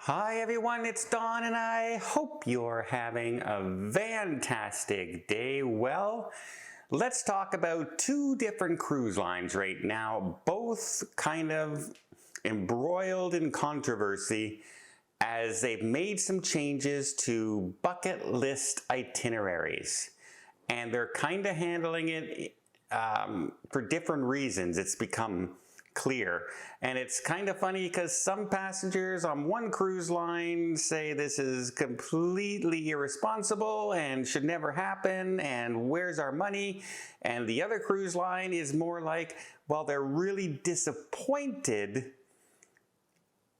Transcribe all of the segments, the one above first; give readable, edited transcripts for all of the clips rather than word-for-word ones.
Hi everyone, it's Don and I hope you're having a fantastic day. Well, let's talk about two different cruise lines right now, both kind of embroiled in controversy as they've made some changes to bucket list itineraries. And they're kind of handling it for different reasons. It's become clear. And it's kind of funny because some passengers on one cruise line say this is completely irresponsible and should never happen and where's our money? And the other cruise line is more like, well, they're really disappointed,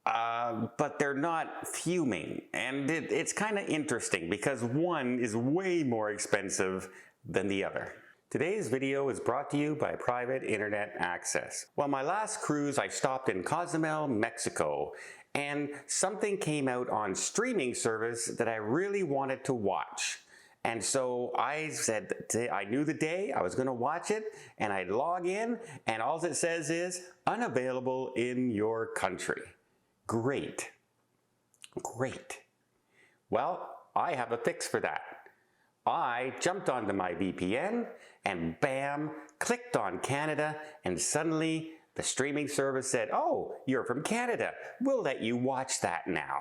but they're not fuming. And it's kind of interesting because one is way more expensive than the other. Today's video is brought to you by Private Internet Access. Well, my last cruise I stopped in Cozumel, Mexico, and something came out on streaming service that I really wanted to watch. And so I said, I knew the day I was going to watch it, and I'd log in, and all it says is, unavailable in your country. Great. Great. Well, I have a fix for that. I jumped onto my VPN and bam, clicked on Canada, and suddenly the streaming service said, oh, you're from Canada. We'll let you watch that now.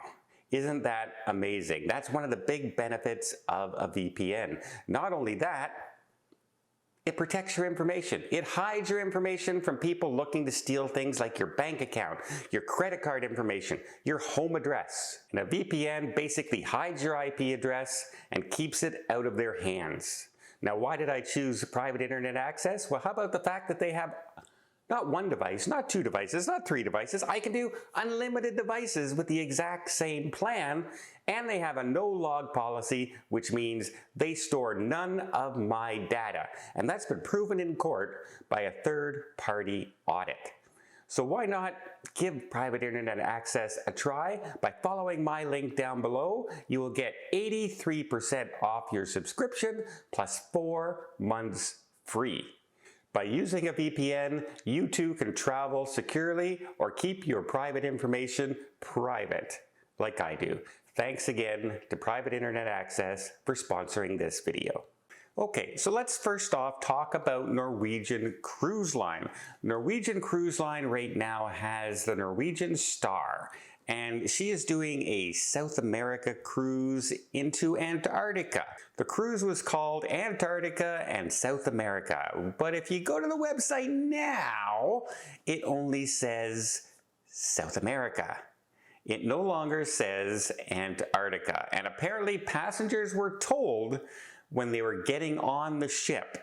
Isn't that amazing? That's one of the big benefits of a VPN. Not only that, it protects your information. It hides your information from people looking to steal things like your bank account, your credit card information, your home address. And a VPN basically hides your IP address and keeps it out of their hands. Now, why did I choose private internet access? Well, how about the fact that they have not one device, not two devices, not three devices. I can do unlimited devices with the exact same plan, and they have a no-log policy, which means they store none of my data. And that's been proven in court by a third-party audit. So why not give private internet access a try? By following my link down below, you will get 83% off your subscription plus 4 months free. By using a VPN, you too can travel securely or keep your private information private, like I do. Thanks again to Private Internet Access for sponsoring this video. Okay, so let's first off talk about Norwegian Cruise Line. Norwegian Cruise Line right now has the Norwegian Star, and she is doing a South America cruise into Antarctica. The cruise was called Antactica and South America, but if you go to the website now, it only says South America. It no longer says Antarctica, and apparently passengers were told when they were getting on the ship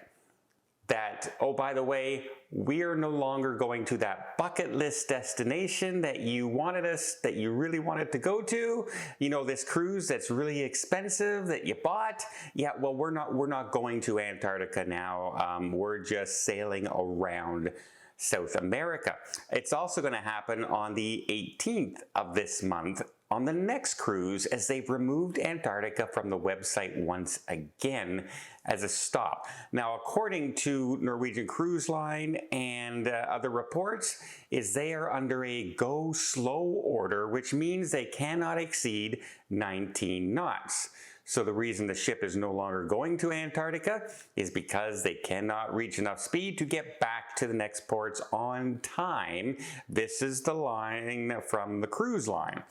that, oh, by the way, we are no longer going to that bucket list destination that you really wanted to go to. You know, this cruise that's really expensive that you bought. Yeah, well, we're not going to Antarctica now. We're just sailing around South America. It's also going to happen on the 18th of this month on the next cruise, as they've removed Antarctica from the website once again as a stop. Now, according to Norwegian Cruise Line and other reports, is they are under a go slow order, which means they cannot exceed 19 knots. So the reason the ship is no longer going to Antarctica is because they cannot reach enough speed to get back to the next ports on time. This is the line from the cruise line.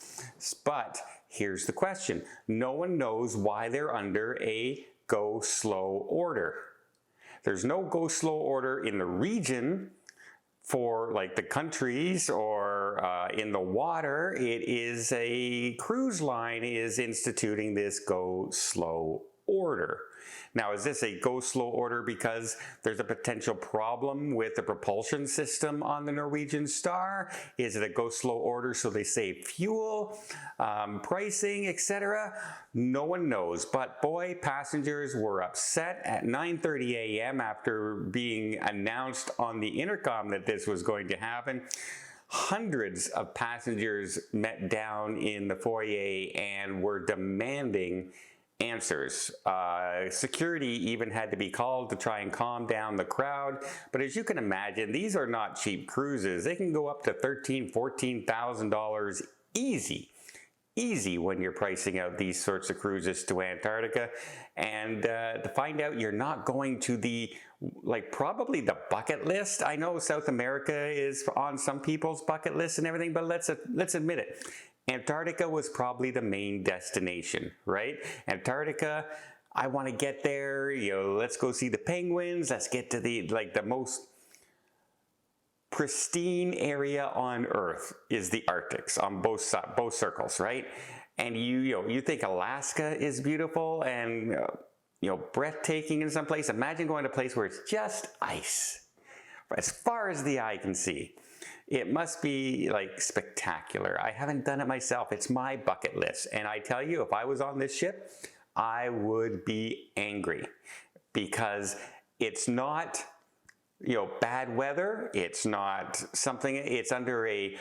But here's the question. No one knows why they're under a go slow order. There's no go slow order in the region for like the countries or in the water. It is a cruise line is instituting this go slow order. Now, is this a go slow order because there's a potential problem with the propulsion system on the Norwegian Star? Is it a go slow order so they save fuel, pricing, etc.? No one knows, but boy, passengers were upset at 9:30 a.m. after being announced on the intercom that this was going to happen. Hundreds of passengers met down in the foyer and were demanding answers. Security even had to be called to try and calm down the crowd. But as you can imagine, these are not cheap cruises. They can go up to $13,000, $14,000 easy. easy when you're pricing out these sorts of cruises to Antarctica, and to find out you're not going to the, like, probably the bucket list. I know South America is on some people's bucket list and everything, but let's admit it. Antarctica was probably the main destination, right? Antarctica, I want to get there, you know, let's go see the penguins, let's get to the, like, the most pristine area on Earth is the Arctics on both circles, right? And you think Alaska is beautiful and breathtaking in some place. Imagine going to a place where it's just ice as far as the eye can see. It must be like spectacular. I haven't done it myself. It's my bucket list, and I tell you, if I was on this ship, I would be angry because it's not bad weather. It's not something, it's under a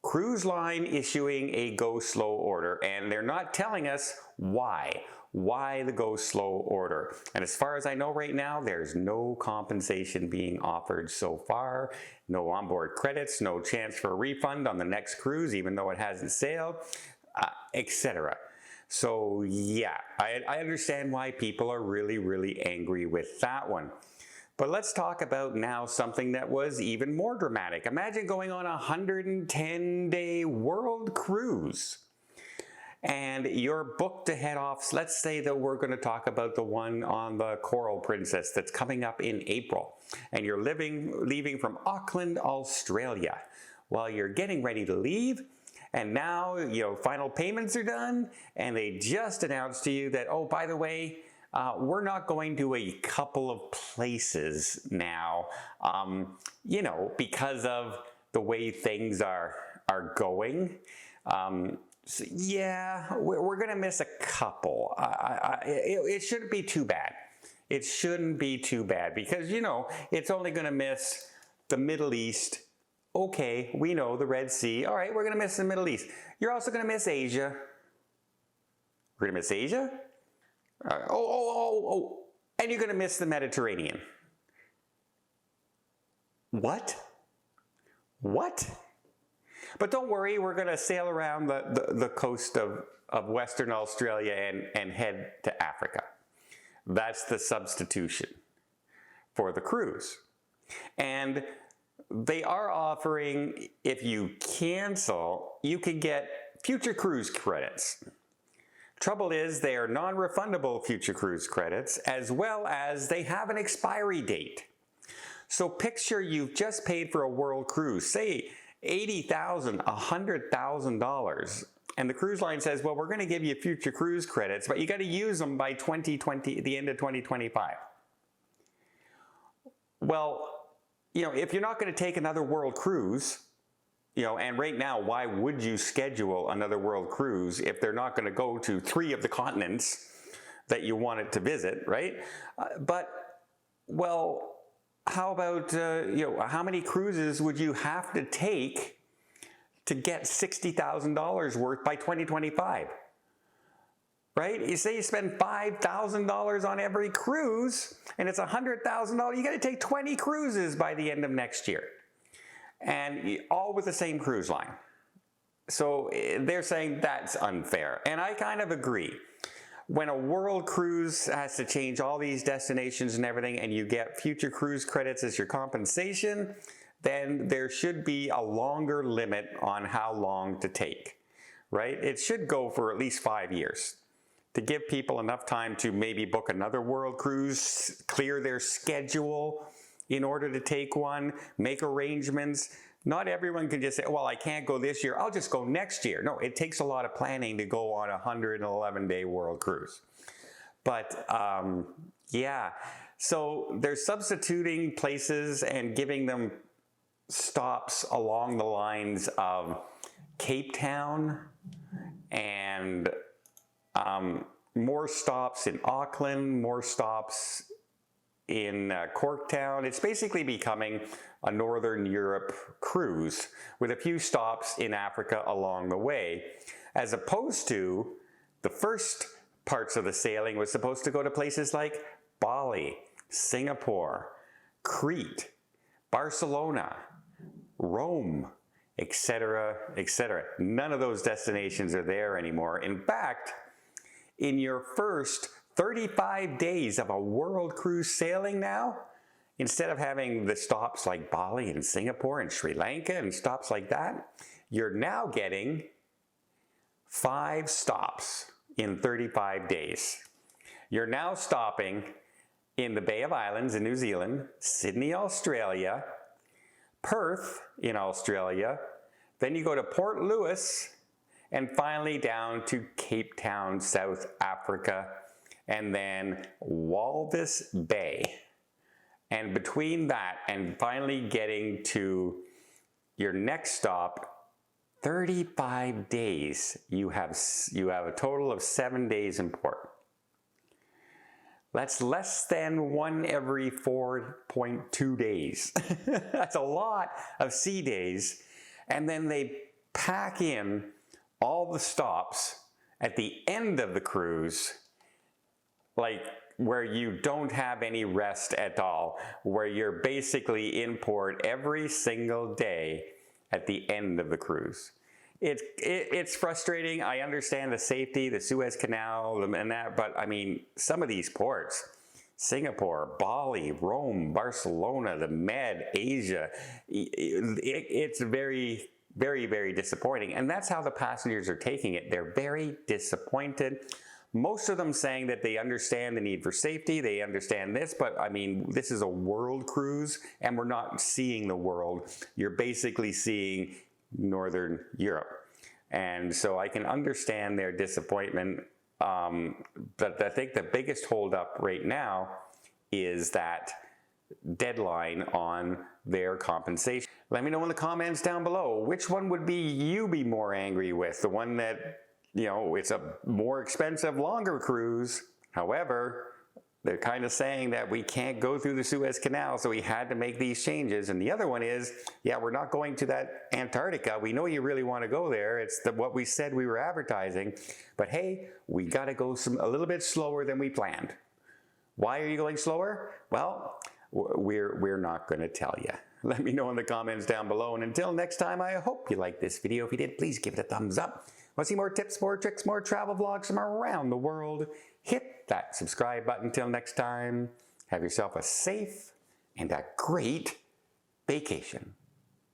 cruise line issuing a go slow order, and they're not telling us why the go slow order. And as far as I know right now, there's no compensation being offered so far, no onboard credits, no chance for a refund on the next cruise, even though it hasn't sailed, etc. So yeah, I understand why people are really, really angry with that one. But let's talk about now something that was even more dramatic. Imagine going on a 110-day world cruise and you're booked to head off. Let's say that we're going to talk about the one on the Coral Princess that's coming up in April, and you're leaving from Auckland, Australia. Well, you're getting ready to leave, and now final payments are done, and they just announced to you that, oh, by the way, we're not going to a couple of places now, because of the way things are going. So yeah, we're going to miss a couple. It shouldn't be too bad. It shouldn't be too bad because, it's only going to miss the Middle East. Okay, we know the Red Sea. All right, we're going to miss the Middle East. You're also going to miss Asia. We're going to miss Asia? And you're going to miss the Mediterranean. What? But don't worry, we're going to sail around the coast of Western Australia and head to Africa. That's the substitution for the cruise. And they are offering, if you cancel, you can get future cruise credits. Trouble is, they are non-refundable future cruise credits, as well as they have an expiry date. So picture you've just paid for a world cruise, say $80,000, $100,000, and the cruise line says, well, we're going to give you future cruise credits, but you got to use them by the end of 2025. Well, if you're not going to take another world cruise, and right now, why would you schedule another world cruise if they're not going to go to 3 of the continents that you wanted to visit, right? Well, how about, how many cruises would you have to take to get $60,000 worth by 2025? Right? You say you spend $5,000 on every cruise, and it's $100,000. You got to take 20 cruises by the end of next year. And all with the same cruise line. So they're saying that's unfair. And I kind of agree. When a world cruise has to change all these destinations and everything, and you get future cruise credits as your compensation, then there should be a longer limit on how long to take, right? It should go for at least 5 years to give people enough time to maybe book another world cruise, clear their schedule in order to take one, make arrangements. Not everyone can just say, well, I can't go this year, I'll just go next year. No, it takes a lot of planning to go on a 111-day world cruise. But yeah, so they're substituting places and giving them stops along the lines of Cape Town and more stops in Auckland, more stops in Corktown. It's basically becoming a Northern Europe cruise with a few stops in Africa along the way, as opposed to the first parts of the sailing was supposed to go to places like Bali, Singapore, Crete, Barcelona, Rome, etc., etc. None of those destinations are there anymore. In fact, in your first 35 days of a world cruise sailing now, instead of having the stops like Bali and Singapore and Sri Lanka and stops like that, you're now getting 5 stops in 35 days. You're now stopping in the Bay of Islands in New Zealand, Sydney, Australia, Perth in Australia, then you go to Port Louis, and finally down to Cape Town, South Africa, and then Walvis Bay. And between that and finally getting to your next stop, 35 days, you have a total of 7 days in port. That's less than 1 every 4.2 days. That's a lot of sea days. And then they pack in all the stops at the end of the cruise, like where you don't have any rest at all, where you're basically in port every single day at the end of the cruise. It's frustrating. I understand the safety, the Suez Canal and that, but I mean, some of these ports, Singapore, Bali, Rome, Barcelona, the Med, Asia, it's very, very, very disappointing. And that's how the passengers are taking it. They're very disappointed. Most of them saying that they understand the need for safety, they understand this, but I mean, this is a world cruise and we're not seeing the world. You're basically seeing Northern Europe. And so I can understand their disappointment, but I think the biggest holdup right now is that deadline on their compensation. Let me know in the comments down below, which one would you be more angry with? The one that, you know, it's a more expensive, longer cruise. However, they're kind of saying that we can't go through the Suez Canal, so we had to make these changes. And the other one is, yeah, we're not going to that Antarctica. We know you really want to go there. It's what we said we were advertising. But hey, we got to go a little bit slower than we planned. Why are you going slower? Well, we're not going to tell you. Let me know in the comments down below. And until next time, I hope you liked this video. If you did, please give it a thumbs up. Want to see more tips, more tricks, more travel vlogs from around the world? Hit that subscribe button. Until next time, have yourself a safe and a great vacation.